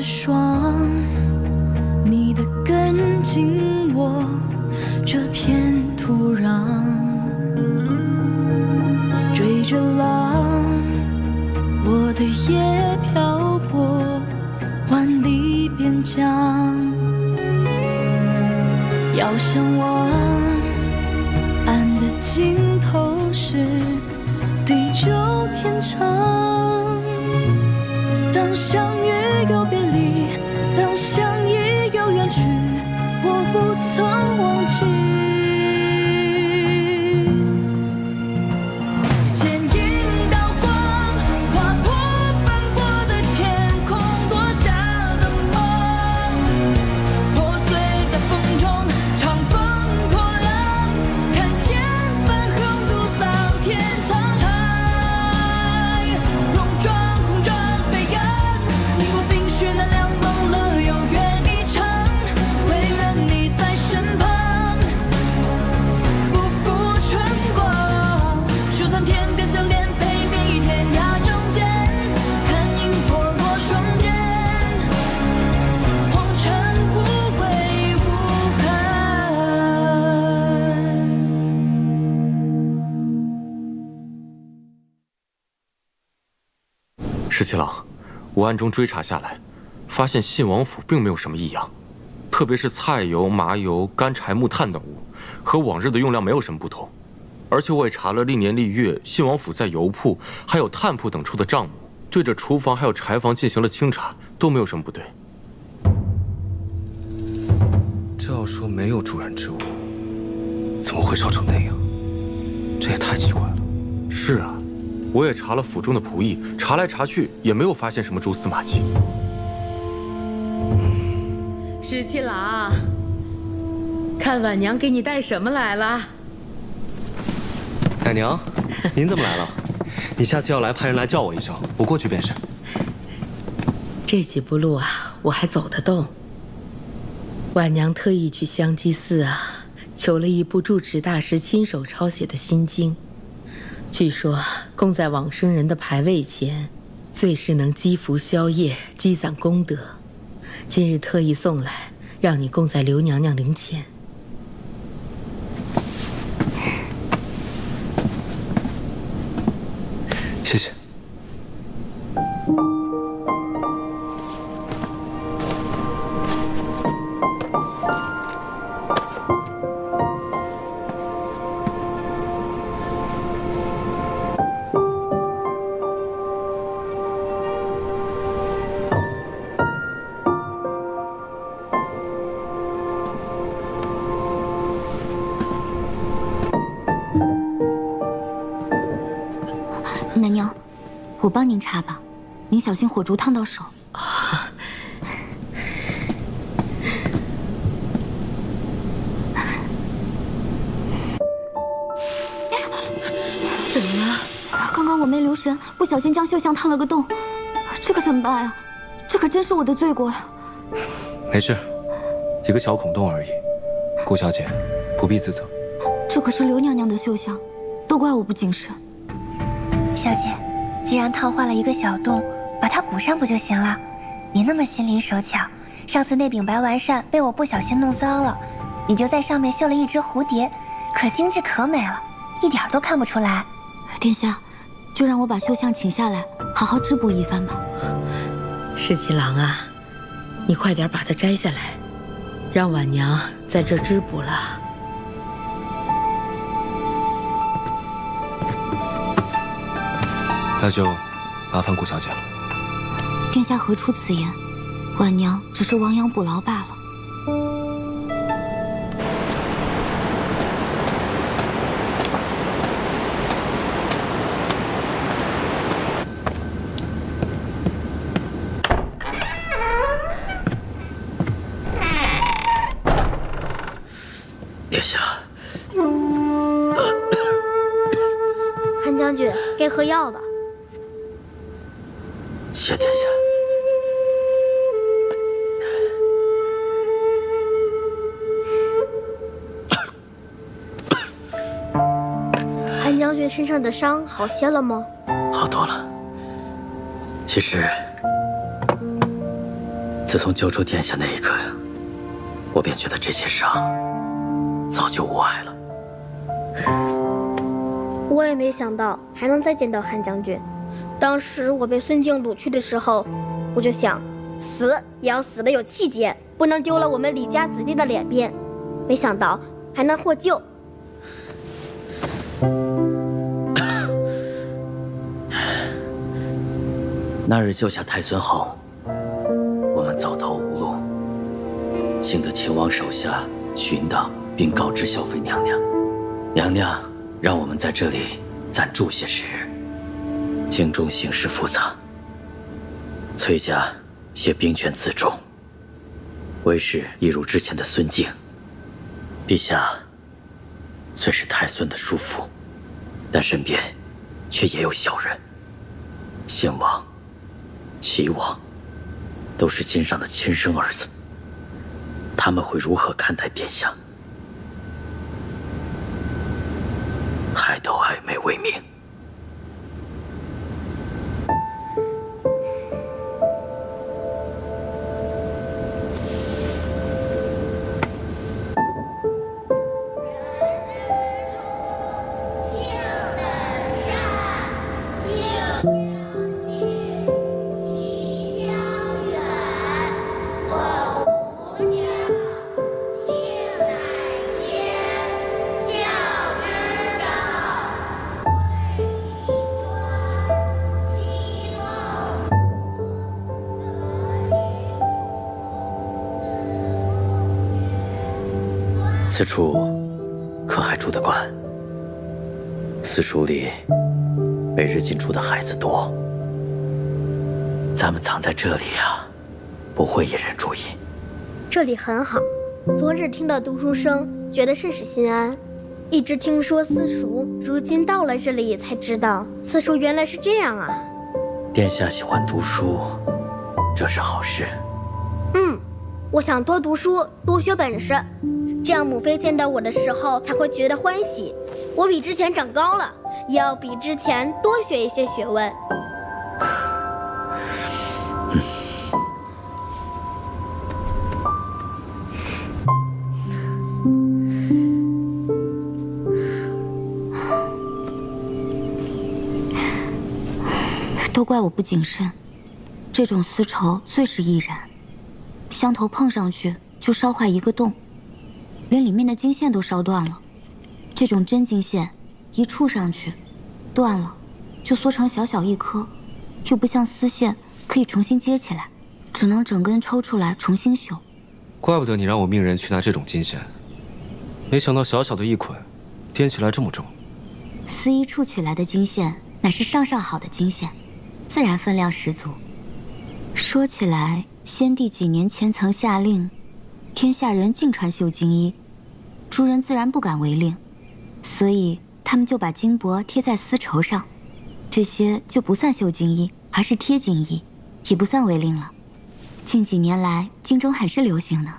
霜，你的根紧握这片土壤，追着浪，我的夜飘过万里边疆，要向往岸的尽头是地久天长。当相遇又别离，当相依又远去，我不曾忘记。剪影刀光，划破斑驳的天空，夺下的梦，破碎在风中，长风破浪，看千帆横渡桑田沧海，戎装红装飞扬，淋过冰雪那凉，梦了又远一场，唯愿你在身旁，不负春光，守残天边笑脸，陪你天涯中间，看萤火落双肩，红尘无悔无憾。十七郎，我暗中追查下来，发现信王府并没有什么异样，特别是菜油、麻油、干柴、木炭等物，和往日的用量没有什么不同。而且我也查了历年历月信王府在油铺还有炭铺等处的账目，对着厨房还有柴房进行了清查，都没有什么不对。这要说没有助燃之物，怎么会烧成那样？这也太奇怪了。是啊，我也查了府中的仆役，查来查去也没有发现什么蛛丝马迹。十七郎，看婉娘给你带什么来了？奶娘，您怎么来了？你下次要来，派人来叫我一声，我过去便是。这几步路啊，我还走得动。婉娘特意去香积寺啊，求了一部住持大师亲手抄写的心经，据说供在往生人的牌位前，最是能积福消业、积攒功德。今日特意送来，让你供在刘娘娘灵前。谢谢。奶娘，我帮您插吧，您小心火烛烫到手。怎么了？刚刚我没留神，不小心将绣像烫了个洞，这可怎么办呀？这可真是我的罪过呀！没事，一个小孔洞而已，顾小姐不必自责。这可是刘娘娘的绣像，都怪我不谨慎。小姐，既然烫坏了一个小洞，把它补上不就行了？你那么心灵手巧，上次那柄白丸扇被我不小心弄脏了，你就在上面绣了一只蝴蝶，可精致可美了，一点都看不出来。殿下，就让我把绣像请下来，好好织补一番吧。十七郎啊，你快点把它摘下来，让婉娘在这织补了。那就麻烦顾小姐了。殿下何出此言？婉娘只是亡羊补牢罢了。殿下，韩将军，该喝药了。谢殿下。韩将军身上的伤好些了吗？好多了。其实，自从救出殿下那一刻，我便觉得这些伤早就无碍了。我也没想到还能再见到韩将军。当时我被孙敬掳去的时候，我就想，死也要死得有气节，不能丢了我们李家子弟的脸面。没想到还能获救。那日救下太孙后，我们走投无路，幸得秦王手下寻到并告知孝妃娘娘，娘娘让我们在这里暂住些时日。京中形势复杂，崔家也兵权自重，为师一如之前的孙敬。陛下虽是太孙的叔父，但身边却也有小人。献王、齐王都是金上的亲生儿子，他们会如何看待殿下？还都暧昧未明。此处可还住得惯？私塾里每日进出的孩子多，咱们藏在这里啊，不会引人注意。这里很好，昨日听到读书声，觉得甚是心安。一直听说私塾，如今到了这里才知道，私塾原来是这样啊。殿下喜欢读书，这是好事。我想多读书，多学本事，这样母妃见到我的时候才会觉得欢喜。我比之前长高了，也要比之前多学一些学问。都怪我不谨慎，这种丝绸最是易燃，香头碰上去就烧坏一个洞，连里面的金线都烧断了。这种真金线一触上去，断了就缩成小小一颗，又不像丝线可以重新接起来，只能整根抽出来重新绣。怪不得你让我命人去拿这种金线，没想到小小的一捆，掂起来这么重。丝衣处取来的金线乃是上上好的金线，自然分量十足。说起来，先帝几年前曾下令，天下人尽穿绣金衣，诸人自然不敢违令，所以他们就把金箔贴在丝绸上，这些就不算绣金衣，而是贴金衣，也不算违令了。近几年来，京中很是流行呢。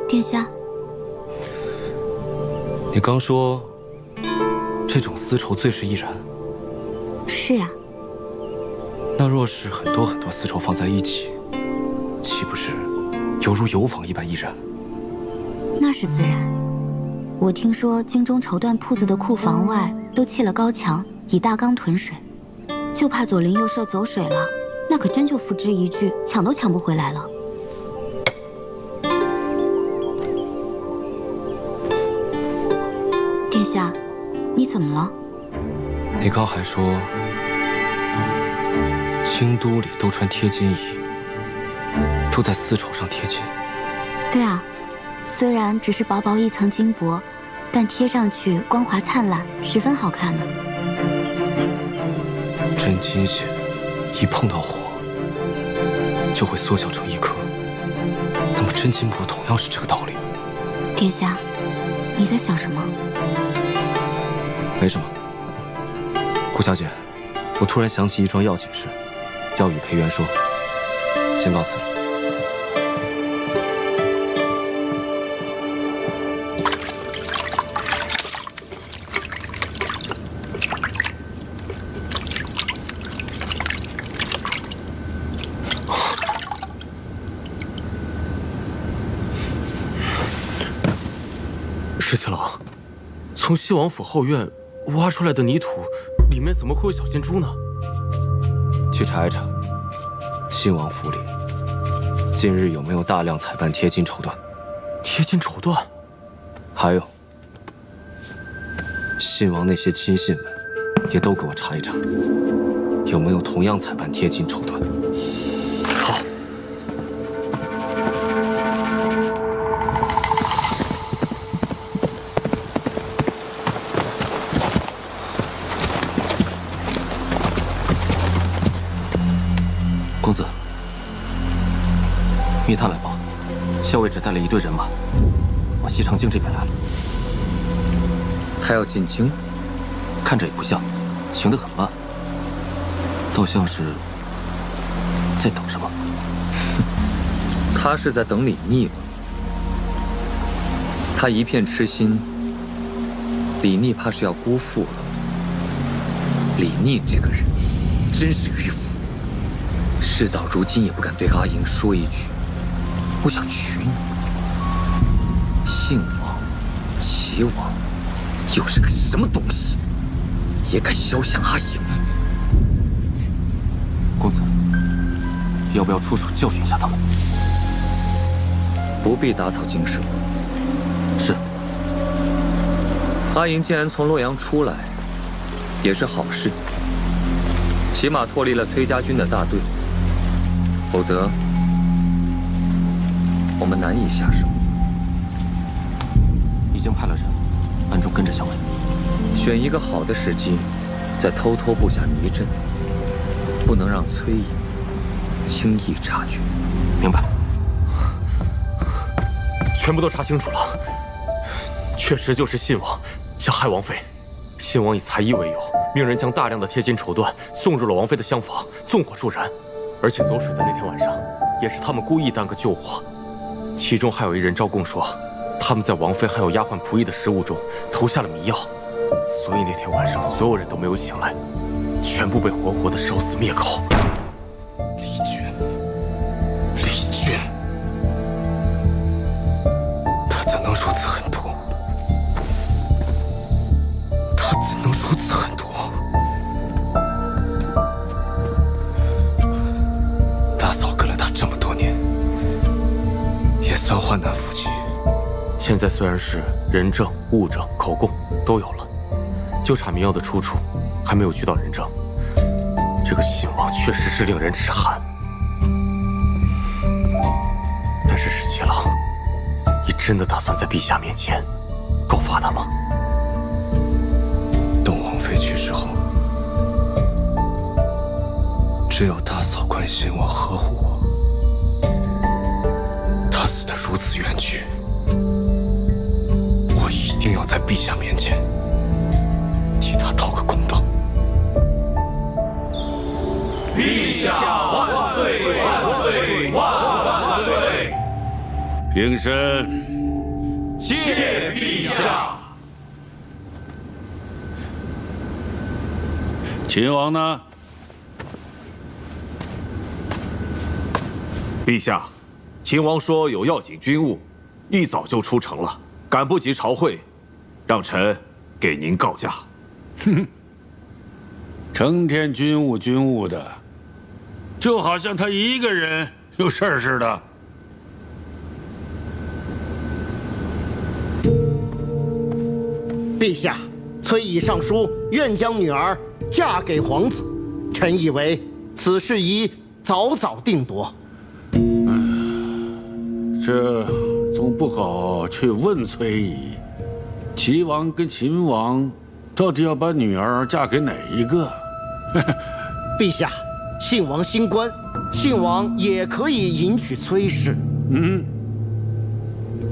殿下，你刚说这种丝绸最是易燃。是呀。那若是很多很多丝绸放在一起，岂不是犹如油坊一般易燃？那是自然。我听说京中绸缎铺子的库房外都砌了高墙，以大缸囤水，就怕左邻右舍走水了，那可真就付之一炬，抢都抢不回来了。殿下，你怎么了？你刚还说京都里都穿贴金衣，都在丝绸上贴金。对啊，虽然只是薄薄一层金箔，但贴上去光滑灿烂，十分好看呢。真金线一碰到火就会缩小成一颗，那么真金箔同样是这个道理。殿下，你在想什么？没什么。顾小姐，我突然想起一桩要紧事，要与裴元说，先告辞了。石七郎，从西王府后院挖出来的泥土，里面怎么会有小金珠呢？去查一查，信王府里近日有没有大量采办贴金绸缎？贴金绸缎？还有，信王那些亲信们，也都给我查一查，有没有同样采办贴金绸缎？好。公子，密探来报，校尉只带了一队人马，往西长京这边来了。他要进京，看着也不像，行得很慢，倒像是在等什么。他是在等李逆吗？他一片痴心，李逆怕是要辜负了。李逆这个人，真是迂腐。事到如今也不敢对阿莹说一句“我想娶你”。信王、齐王又是个什么东西，也敢肖像阿莹？公子，要不要出手教训一下他们？不必打草惊蛇。是。阿莹既然从洛阳出来，也是好事，起码脱离了崔家军的大队。否则，我们难以下手。已经派了人暗中跟着校尉，选一个好的时机，再偷偷布下迷阵，不能让崔颖轻易察觉。明白。全部都查清楚了，确实就是信王想害王妃。信王以才艺为由，命人将大量的贴金绸缎送入了王妃的厢房，纵火助燃。而且走水的那天晚上，也是他们故意耽搁救火。其中还有一人招供说，他们在王妃还有丫鬟仆役的食物中投下了迷药，所以那天晚上所有人都没有醒来，全部被活活的烧死灭口。李娟，李娟，他怎能如此狠毒？他怎能如此狠毒？大嫂跟了他这么多年，也算患难夫妻。现在虽然是人证、物证、口供都有了，就差迷药的出处还没有取到人证。这个信王确实是令人齿寒。但是石七郎，你真的打算在陛下面前告发他吗？等王妃去世后，只有大嫂关心我、呵护我。她死得如此冤屈，我一定要在陛下面前替她讨个公道。陛下万岁！万岁！万岁！平身。谢陛下。秦王呢？陛下，秦王说有要紧军务，一早就出城了，赶不及朝会，让臣给您告假。成天军务的，就好像他一个人有事儿似的。陛下，崔乙上书愿将女儿嫁给皇子，臣以为此事宜早早定夺。这总不好去问崔乙，齐王跟秦王到底要把女儿嫁给哪一个？陛下，信王新官，信王也可以迎娶崔氏。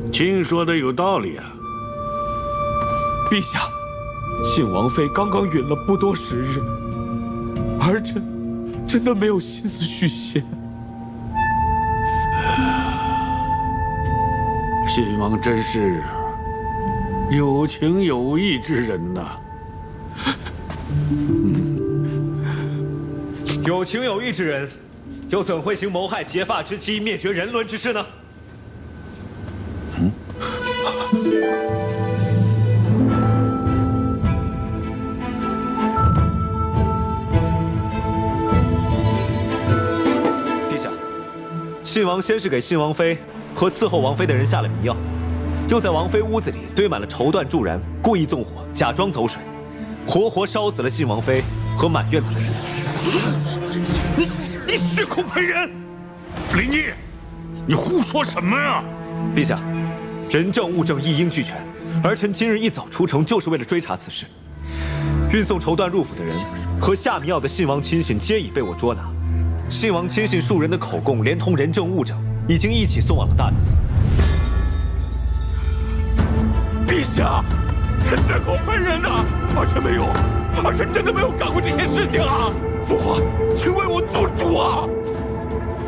卿说的有道理啊。陛下，信王妃刚刚允了不多时日，儿臣真的没有心思续弦。信王真是有情有义之人呐。有情有义之人，又怎会行谋害结发之妻、灭绝人伦之事呢？信王先是给信王妃和伺候王妃的人下了迷药，又在王妃屋子里堆满了绸缎助燃，故意纵火，假装走水，活活烧死了信王妃和满院子的人。你血口喷人！林毅，你胡说什么呀？陛下，人证物证一应俱全，儿臣今日一早出城就是为了追查此事。运送绸缎入府的人和下迷药的信王亲信皆已被我捉拿，信王亲信数人的口供连同人证物证已经一起送往了大理寺。陛下，这血口喷人呐！儿臣没有，儿臣真的没有干过这些事情啊！父皇，请为我做主啊！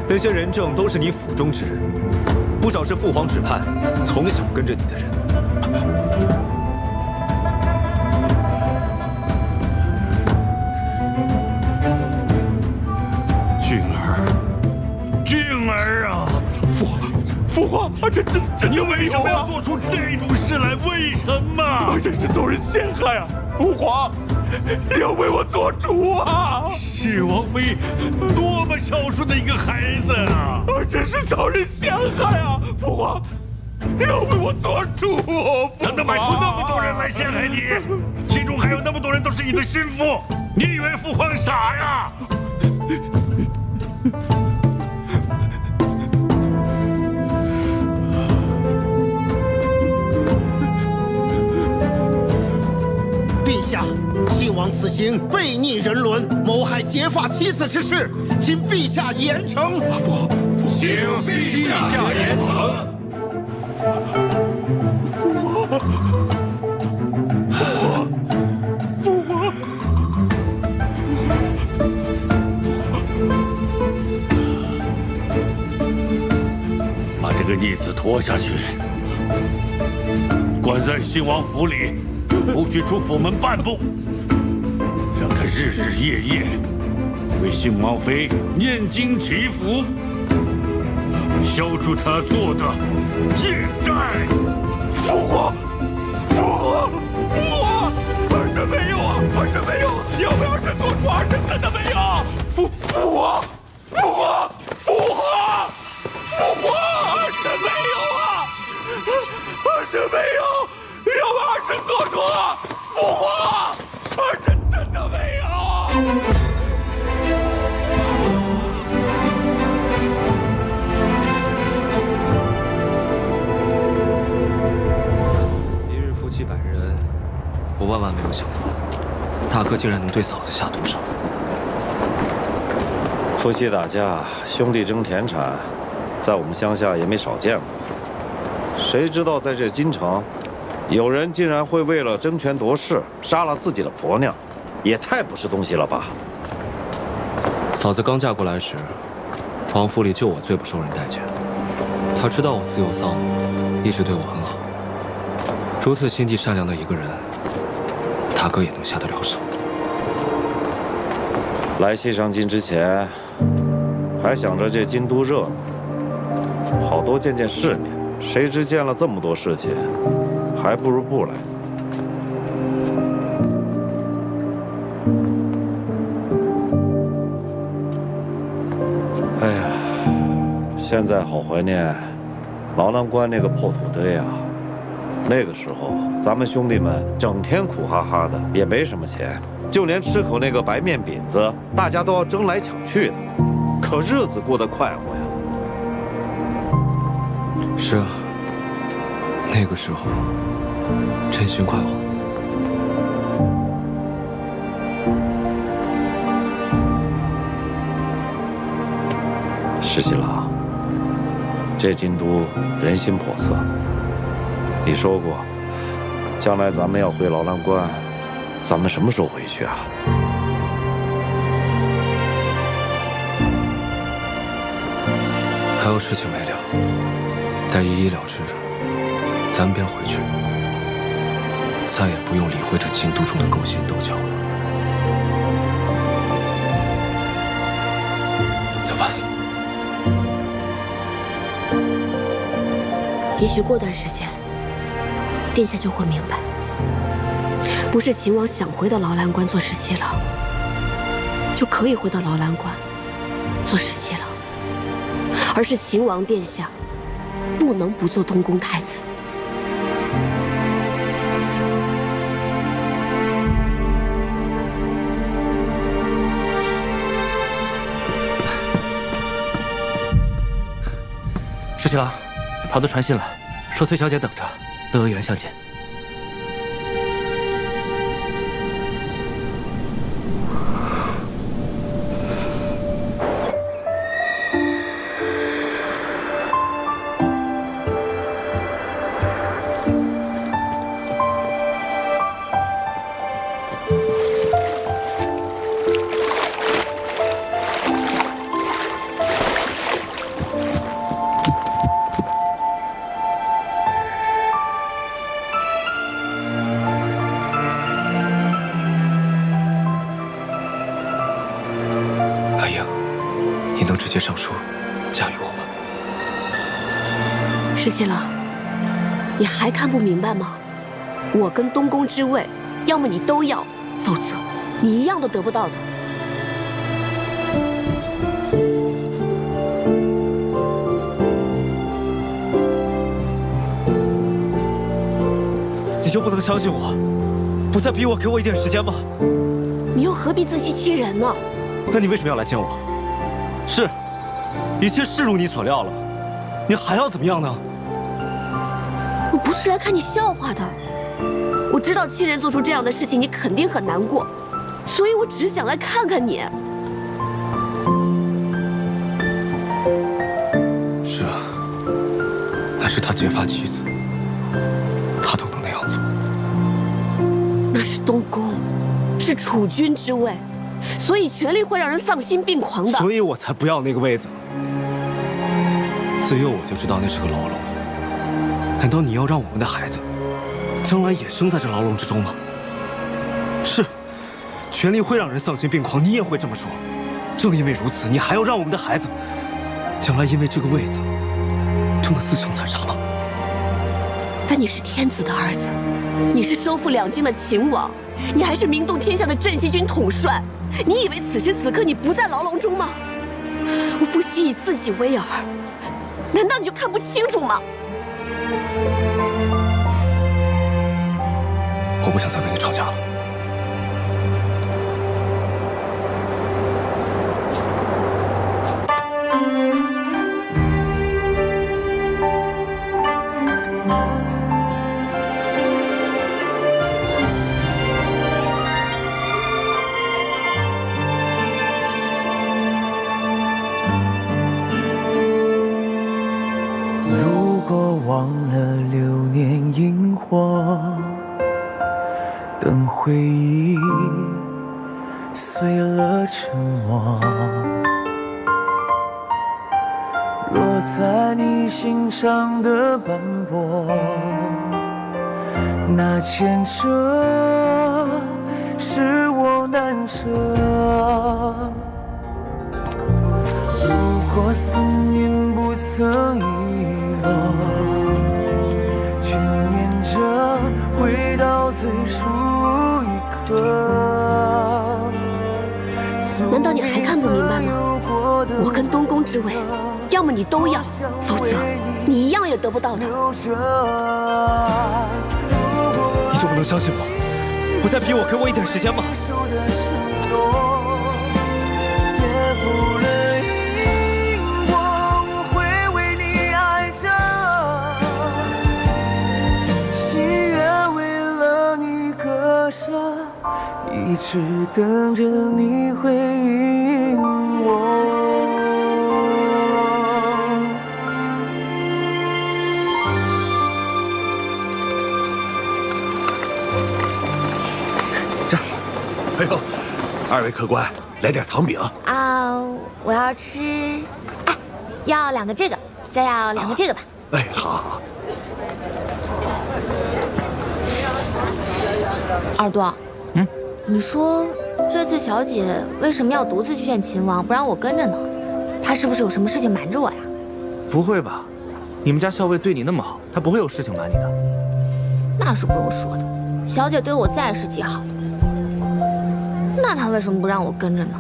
那些人证都是你府中之人，不少是父皇指派，从小跟着你的人。俊儿啊！父皇，儿臣真的为什么要做出这种事来？为什么？儿臣是遭人陷害啊！父皇，你要为我做主啊！是王妃多么孝顺的一个孩子啊！儿臣是遭人陷害啊！父皇，你要为我做主！他能买出那么多人来陷害你，其中还有那么多人都是你的心腹，你以为父皇傻呀？陛下，信王此行悖逆人伦，谋害结发妻子之事，请陛下严惩。请陛下严惩。把这个逆子拖下去，关在信王府里，不许出府门半步，让他日日夜夜为信王妃念经祈福，消除他做的业债。父皇，儿臣没有啊，儿臣没有，你要为儿臣做主，儿臣真的没有。父皇，儿臣没有啊，儿臣没有，你要为儿臣做主，父皇，儿臣真的没有。700人，我万万没有想到，大哥竟然能对嫂子下毒手。夫妻打架，兄弟争田产，在我们乡下也没少见过。谁知道在这京城，有人竟然会为了争权夺势，杀了自己的婆娘，也太不是东西了吧！嫂子刚嫁过来时，王府里就我最不受人待见。她知道我自幼丧母，一直对我很好。如此心地善良的一个人，大哥也能下得了手。来西上京之前，还想着这京都热闹，好多见见世面。谁知见了这么多事情，还不如不来。哎呀，现在好怀念牢南关那个破土堆啊！那个时候，咱们兄弟们整天苦哈哈的，也没什么钱，就连吃口那个白面饼子，大家都要争来抢去的，可日子过得快活呀。是啊，那个时候真心快活。石七郎，这京都人心叵测。你说过，将来咱们要回牢南关，咱们什么时候回去啊？还有事情没了，待一一了之，咱便回去，再也不用理会这京都中的勾心斗角了。走吧。也许过段时间，殿下就会明白，不是秦王想回到牢南关做17郎，就可以回到牢南关做17郎，而是秦王殿下不能不做东宫太子。十七郎，桃子传信来，说崔小姐等着，乐娥园相见。直接上书，嫁与我吗？十七郎，你还看不明白吗？我跟东宫之位，要么你都要，否则你一样都得不到的。你就不能相信我，不再逼我，给我一点时间吗？你又何必自欺欺人呢？那你为什么要来见我？是，一切是如你所料了，你还要怎么样呢？我不是来看你笑话的，我知道亲人做出这样的事情，你肯定很难过，所以我只是想来看看你。是啊，但是他结发妻子，他都能那样做。那是东宫，是储君之位。所以权力会让人丧心病狂的，所以我才不要那个位子。自幼我就知道那是个牢笼，难道你要让我们的孩子将来也生在这牢笼之中吗？是，权力会让人丧心病狂，你也会这么说。正因为如此，你还要让我们的孩子将来因为这个位子争得自相残杀吗？但你是天子的儿子，你是收复两京的秦王，你还是名动天下的镇西军统帅。你以为此时此刻你不在牢笼中吗？我不惜以自己为饵，难道你就看不清楚吗？我不想再跟你吵架了。忘了流年萤火，等回忆碎了沉默。落在你心上的斑驳，那牵扯使我难舍。如果思念不曾遗落，回到最初一刻。难道你还看不明白吗？我跟东宫之位，要么你都要，否则你一样也得不到的。你就不能相信我，不再逼我，给我一点时间吗？一直等着你回应我。这儿，哎呦，二位客官，来点糖饼啊！我要吃，哎，要2个这个，再要2个这个吧。哎，好好好。耳朵。你说这次小姐为什么要独自去见秦王，不让我跟着呢？她是不是有什么事情瞒着我呀？不会吧，你们家校尉对你那么好，他不会有事情瞒你的。那是不用说的，小姐对我再是极好的，那她为什么不让我跟着呢？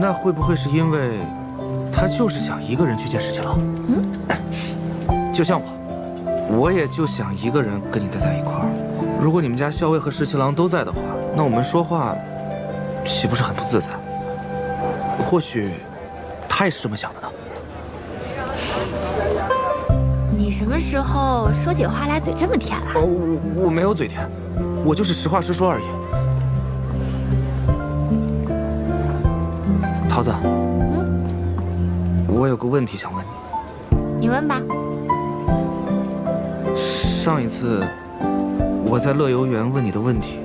那会不会是因为他他就是想一个人去见石七郎。就像我也就想一个人跟你待在一块儿。如果你们家校尉和石七郎都在的话，那我们说话岂不是很不自在？或许他也是这么想的呢。你什么时候说起话来嘴这么甜了？我没有嘴甜，我就是实话实说而已。桃子，我有个问题想问你。你问吧。上一次我在乐游园问你的问题，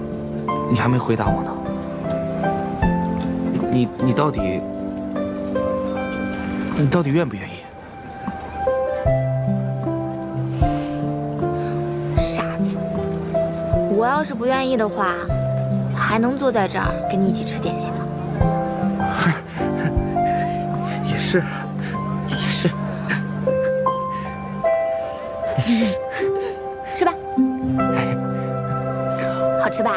你还没回答我呢。你到底愿不愿意？傻子，我要是不愿意的话，还能坐在这儿跟你一起吃点心吗？也是，也是。吃吧，好吃吧？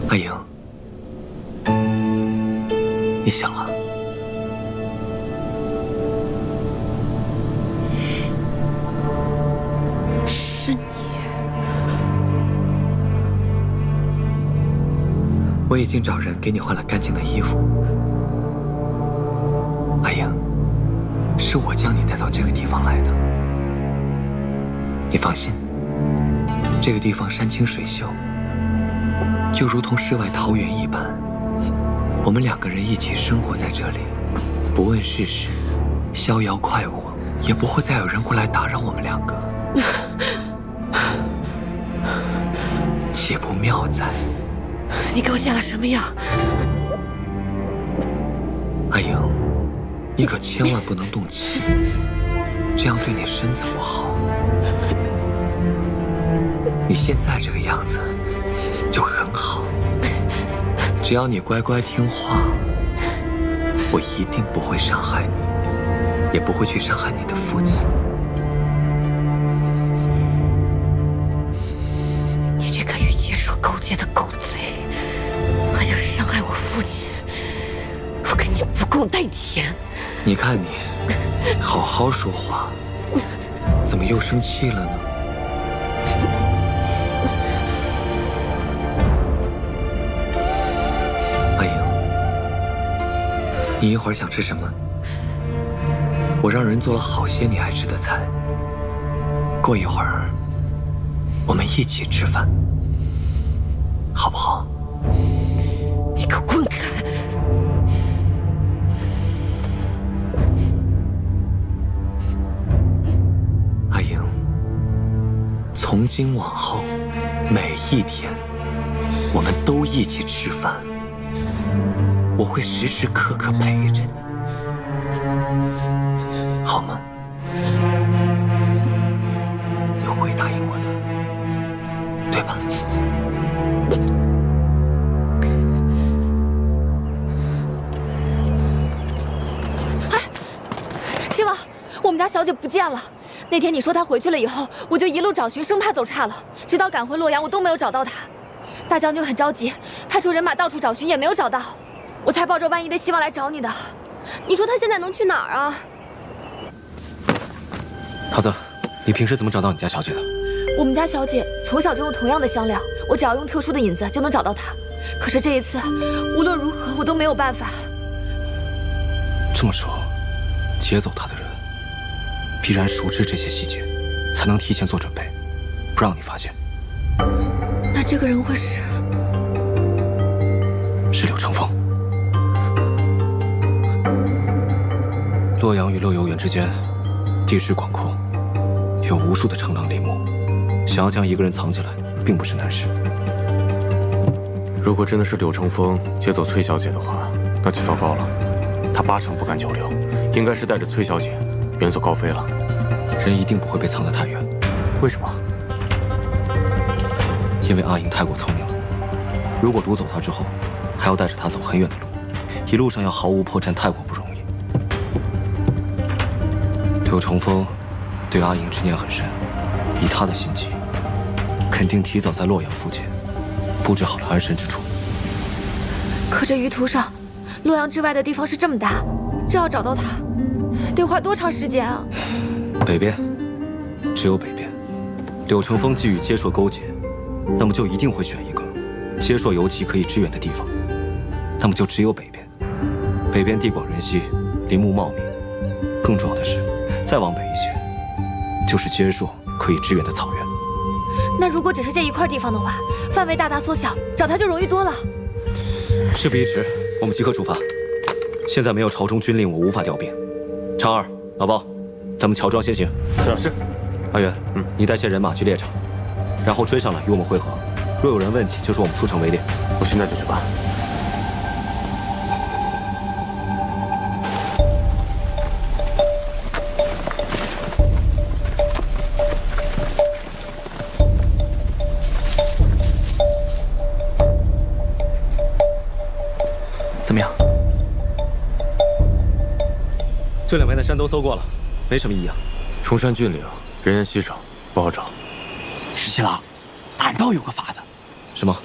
阿莹，你醒了。是你。我已经找人给你换了干净的衣服。阿莹，是我将你带到这个地方来的。你放心，这个地方山清水秀，就如同世外桃源一般。我们两个人一起生活在这里，不问世事，逍遥快活，也不会再有人过来打扰我们两个。岂不妙哉？你给我像个什么样？阿莹，你可千万不能动气，这样对你身子不好。你现在这个样子就很好，只要你乖乖听话，我一定不会伤害你，也不会去伤害你的父亲。你这个与剑术勾结的狗贼，还想伤害我父亲，我跟你不共戴天！你看你，好好说话，怎么又生气了呢？阿莹，你一会儿想吃什么？我让人做了好些你爱吃的菜。过一会儿，我们一起吃饭，好不好？你给我滚开！阿莹，从今往后，每一天，我们都一起吃饭。我会时时刻刻陪着你，好吗？你会答应我的，对吧？亲王，我们家小姐不见了。那天你说她回去了以后，我就一路找寻，生怕走岔了，直到赶回洛阳，我都没有找到她。大将军很着急，派出人马到处找寻，也没有找到，我才抱着万一的希望来找你的。你说她现在能去哪儿啊？桃子，你平时怎么找到你家小姐的？我们家小姐从小就用同样的香料，我只要用特殊的引子就能找到她。可是这一次，无论如何我都没有办法。这么说，劫走她的人必然熟知这些细节，才能提前做准备，不让你发现。那这个人会是柳成风。洛阳与乐游原之间地势广阔，有无数的城廊林木，想要将一个人藏起来，并不是难事。如果真的是柳成风劫走崔小姐的话，那就糟糕了。他8成不敢久留，应该是带着崔小姐远走高飞了。人一定不会被藏得太远。为什么？因为阿莹太过聪明了。如果掳走她之后，还要带着她走很远的路，一路上要毫无破绽，太过不容易。柳成风对阿莹执念很深，以他的心机，肯定提早在洛阳附近布置好了安身之处。可这舆图上，洛阳之外的地方是这么大，这要找到他，得花多长时间啊？北边，只有北边。柳成风既与接硕勾结，那么就一定会选一个接硕游骑可以支援的地方，那么就只有北边。北边地广人稀，林木茂密，更重要的是，再往北一些，就是接硕可以支援的草原。那如果只是这一块地方的话，范围大大缩小，找他就容易多了。事不宜迟，我们即刻出发。现在没有朝中军令，我无法调兵。常儿、老包，咱们乔装先行。是。阿元，你带些人马去猎场，然后追上来与我们会合。若有人问起，就说我们出城围猎。我现在就去办。怎么样？这两边的山都搜过了，没什么异样。崇山峻岭，人烟稀少，不好找。石七郎，俺倒有个法子。什么？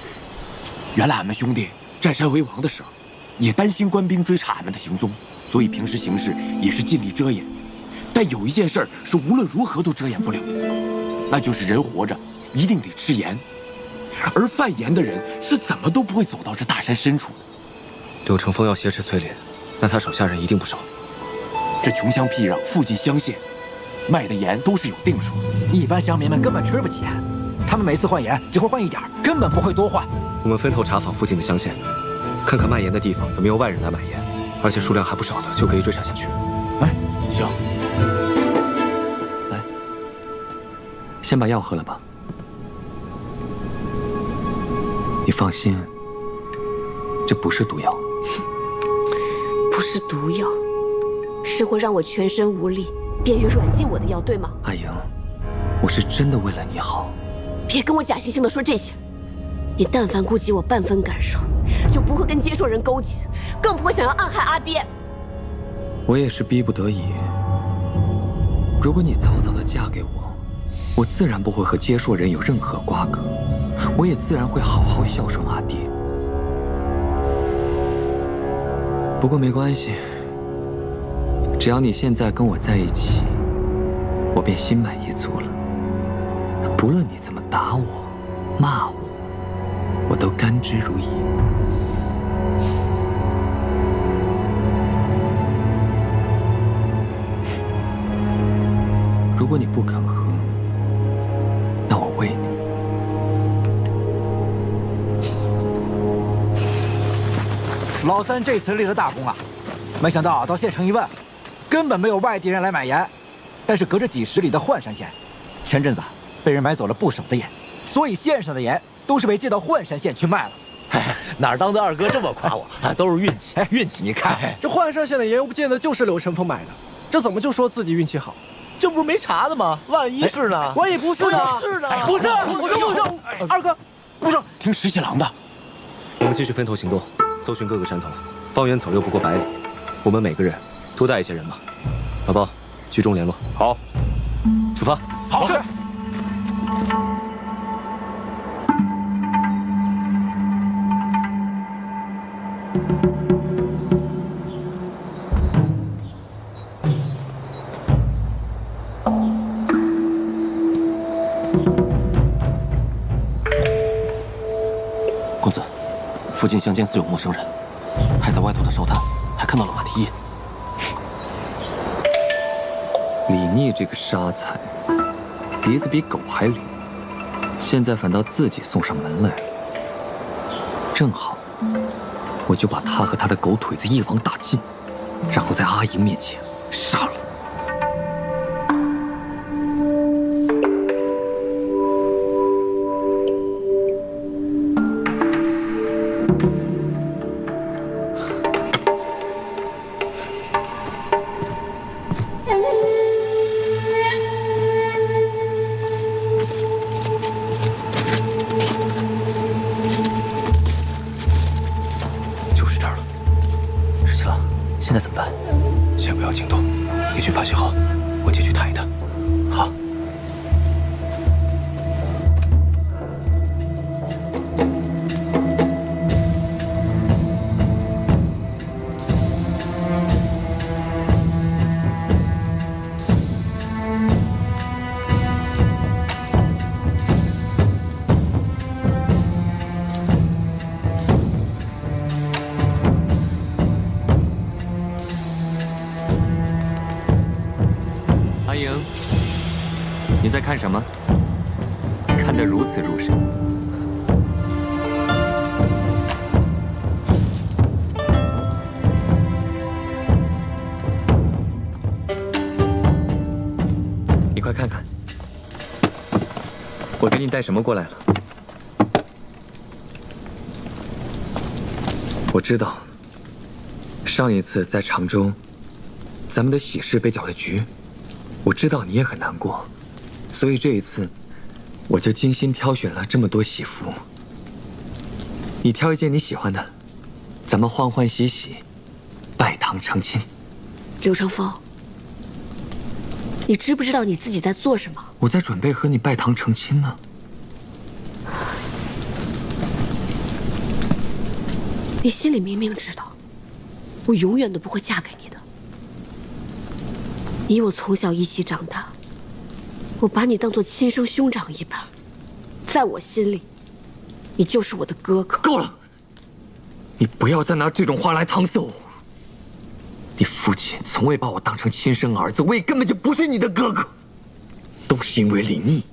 原来俺们兄弟占山为王的时候，也担心官兵追查俺们的行踪，所以平时行事也是尽力遮掩。但有一件事是无论如何都遮掩不了，那就是人活着一定得吃盐，而贩盐的人是怎么都不会走到这大山深处的。柳成风要挟持崔林，那他手下人一定不少。这穷乡僻壤、附近乡县，卖的盐都是有定数的，一般乡民们根本吃不起盐，他们每次换盐只会换一点，根本不会多换。我们分头查访附近的乡县，看看卖盐的地方有没有外人来买盐，而且数量还不少的，就可以追查下去。哎，行。来，先把药喝了吧。你放心，这不是毒药。不是毒药，是会让我全身无力、便于软禁我的药，对吗？阿莹，我是真的为了你好。别跟我假惺惺地说这些。你但凡顾及我半分感受，就不会跟接硕人勾结，更不会想要暗害阿爹。我也是逼不得已。如果你早早的嫁给我，我自然不会和接硕人有任何瓜葛，我也自然会好好孝顺阿爹。不过没关系，只要你现在跟我在一起，我便心满意足了。不论你怎么打我、骂我，我都甘之如饴。如果你不肯喝，那我喂你。老三这次立了大功啊！没想到到县城一问，根本没有外地人来买盐，但是隔着几十里的浣山县，前阵子被人买走了不少的盐，所以县上的盐都是被借到浣山县去卖了。哪儿当的二哥这么夸我？都是运气，运气！你看，这换上线的盐又不见得就是刘晨风买的，这怎么就说自己运气好？这不是没查的吗？万一是呢？万一不是呢？是呢？不是，我说不是，二哥，不是。听石七郎的。我们继续分头行动，搜寻各个山头。方圆左右不过100里，我们每个人多带一些人马。老包，居中联络。好，出发。好。是。公子，附近相见似有陌生人，还在外头的烧炭，还看到了马蹄印。李逆这个杀才，鼻子比狗还灵，现在反倒自己送上门来了。正好，我就把他和他的狗腿子一网打尽，然后在阿莹面前杀了。现在怎么办？先不要惊动，敌军发现后，我进去探一探。好。你在看什么？看得如此入神。你快看看，我给你带什么过来了？我知道，上一次在常州，咱们的喜事被搅了局，我知道你也很难过。所以这一次，我就精心挑选了这么多喜服。你挑一件你喜欢的，咱们欢欢喜喜，拜堂成亲。刘成风，你知不知道你自己在做什么？我在准备和你拜堂成亲呢。你心里明明知道，我永远都不会嫁给你的。你我从小一起长大。我把你当作亲生兄长一般，在我心里，你就是我的哥哥。够了！你不要再拿这种话来搪塞我。你父亲从未把我当成亲生儿子，我也根本就不是你的哥哥，都是因为李逆。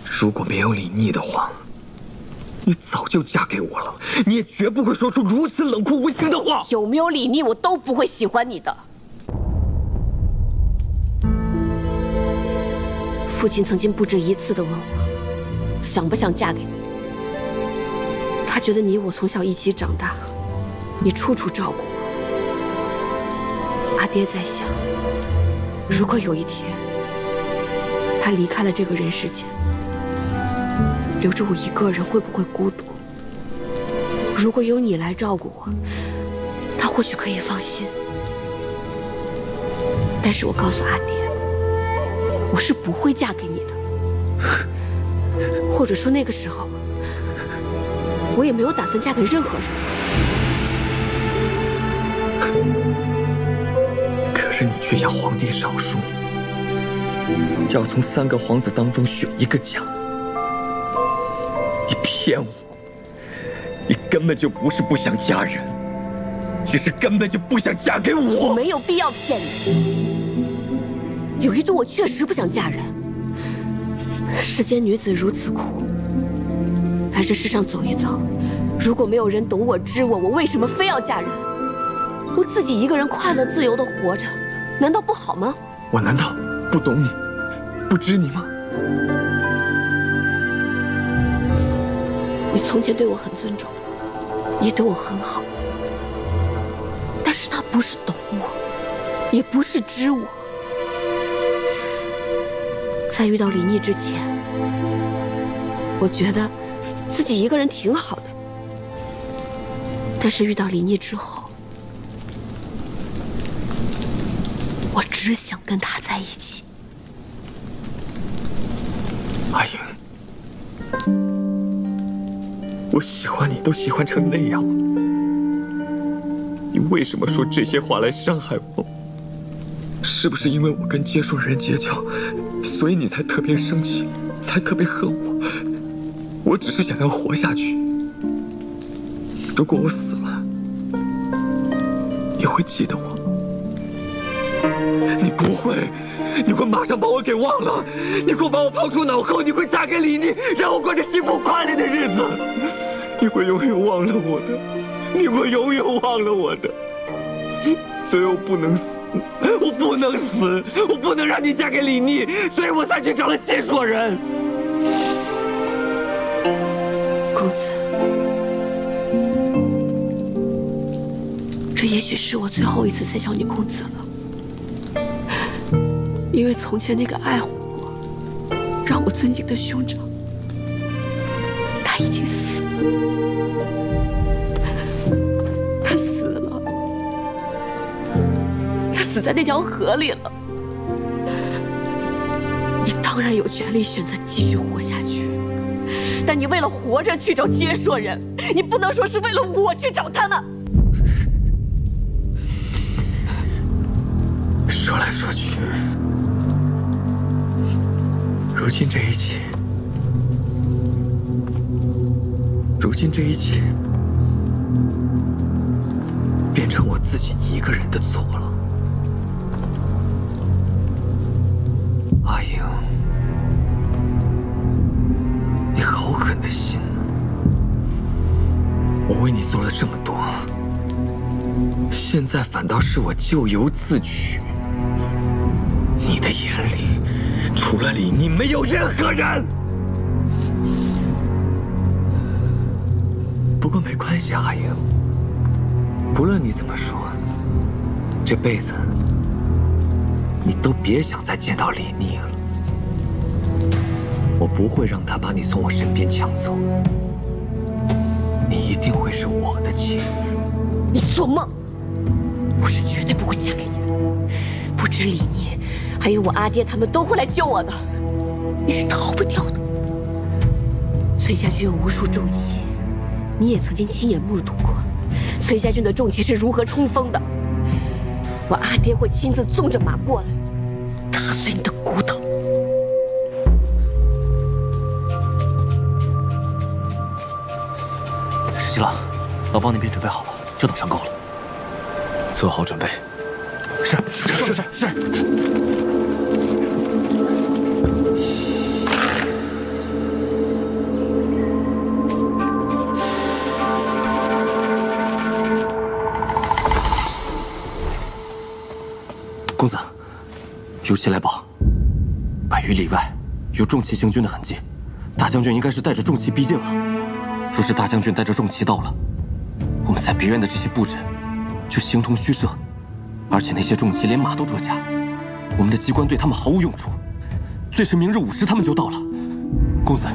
如果没有李逆的话，你早就嫁给我了，你也绝不会说出如此冷酷无情的话。有没有李逆，我都不会喜欢你的。父亲曾经不止一次地问我，想不想嫁给你？他觉得你我从小一起长大，你处处照顾我。阿爹在想，如果有一天他离开了这个人世间，留着我一个人，会不会孤独？如果有你来照顾我，他或许可以放心。但是我告诉阿爹，我是不会嫁给你的，或者说那个时候，我也没有打算嫁给任何人。可是你却向皇帝上书，要从3个皇子当中选一个嫁。你骗我，你根本就不是不想嫁人，你是根本就不想嫁给我。我没有必要骗你。有一度我确实不想嫁人。世间女子如此苦，来这世上走一遭，如果没有人懂我知我，我为什么非要嫁人？我自己一个人快乐自由地活着，难道不好吗？我难道不懂你，不知你吗？你从前对我很尊重，也对我很好，但是那不是懂我，也不是知我。在遇到李逆之前，我觉得自己一个人挺好的，但是遇到李逆之后，我只想跟他在一起。阿莹，我喜欢你都喜欢成那样了，你为什么说这些话来伤害我？是不是因为我跟接触人结交，所以你才特别生气，才特别恨我？我只是想要活下去。如果我死了，你会记得我吗？你不会，你会马上把我给忘了，你会把我抛出脑后，你会嫁给李逆，让我过着幸福快乐的日子。你会永远忘了我的，你会永远忘了我的。所以我不能死，我不能死，我不能让你嫁给李逆，所以我才去找了解说人。公子，这也许是我最后一次再叫你公子了。因为从前那个爱护我、让我尊敬的兄长，他已经死了。他死了，他死在那条河里了。你当然有权利选择继续活下去，但你为了活着去找接说人，你不能说是为了我去找他们。说来说去，如今这一切，变成我自己一个人的错了。阿莹，你好狠的心啊！我为你做了这么多，现在反倒是我咎由自取。你的眼里，除了李逆，没有任何人。不过没关系，阿莹，不论你怎么说，这辈子你都别想再见到李逆了。我不会让他把你从我身边抢走，你一定会是我的妻子。你做梦！我是绝对不会嫁给你的。不止李逆，还有我阿爹，他们都会来救我的。你是逃不掉的。崔家军有无数重骑，你也曾经亲眼目睹过崔家军的重骑是如何冲锋的。我阿爹会亲自纵着马过来，打碎你的骨头。石七郎，老包那边准备好了，就等上钩了。做好准备。是。公子，有骑来报，100余里外有重骑行军的痕迹，大将军应该是带着重骑逼近了。若是大将军带着重骑到了，我们在别院的这些布置就形同虚设，而且那些重骑连马都着甲，我们的机关对他们毫无用处。最迟明日午时他们就到了。公子，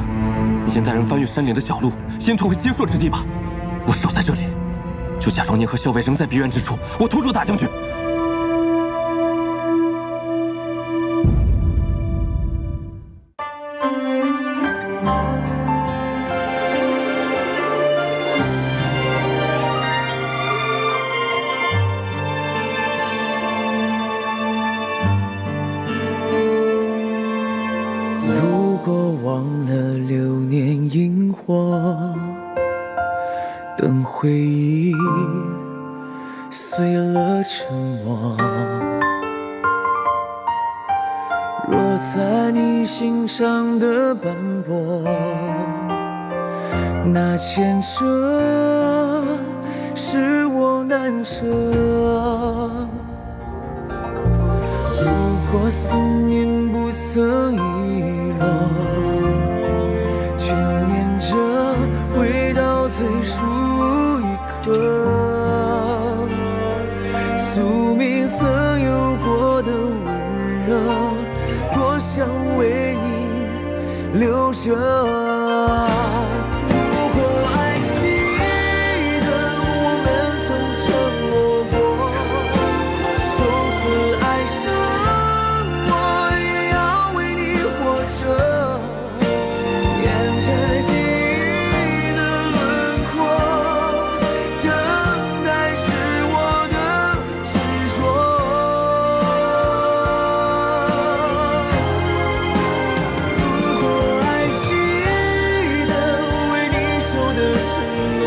你先带人翻越山岭的小路，先退回接硕之地吧。我守在这里，就假装您和校尉仍在别院之处，我拖住大将军。等回忆碎了沉默，若在你心上的斑驳，那牵扯是我难舍。如果思念不曾遗落，眷念着回到最初一多想为你留着。如果爱记得我们曾承诺过，从此爱上我也要为你活着，沿着记忆的轮廓，等待是我的执着。如果爱记得为你守的承诺，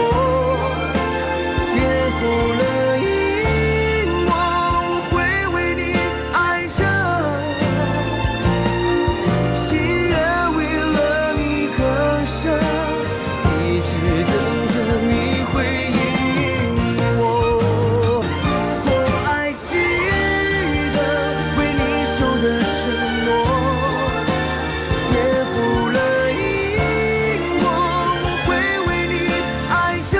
颠覆了因果，我会为你爱着，心也为了你歌声，一直等着你回应我。如果爱记得为你守的承诺，颠覆了因果，我会为你爱着，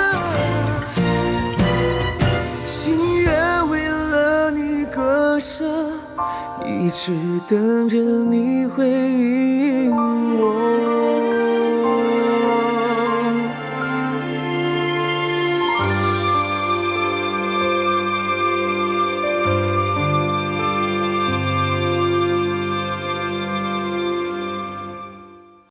心也为了你歌声，一直等着你回应我。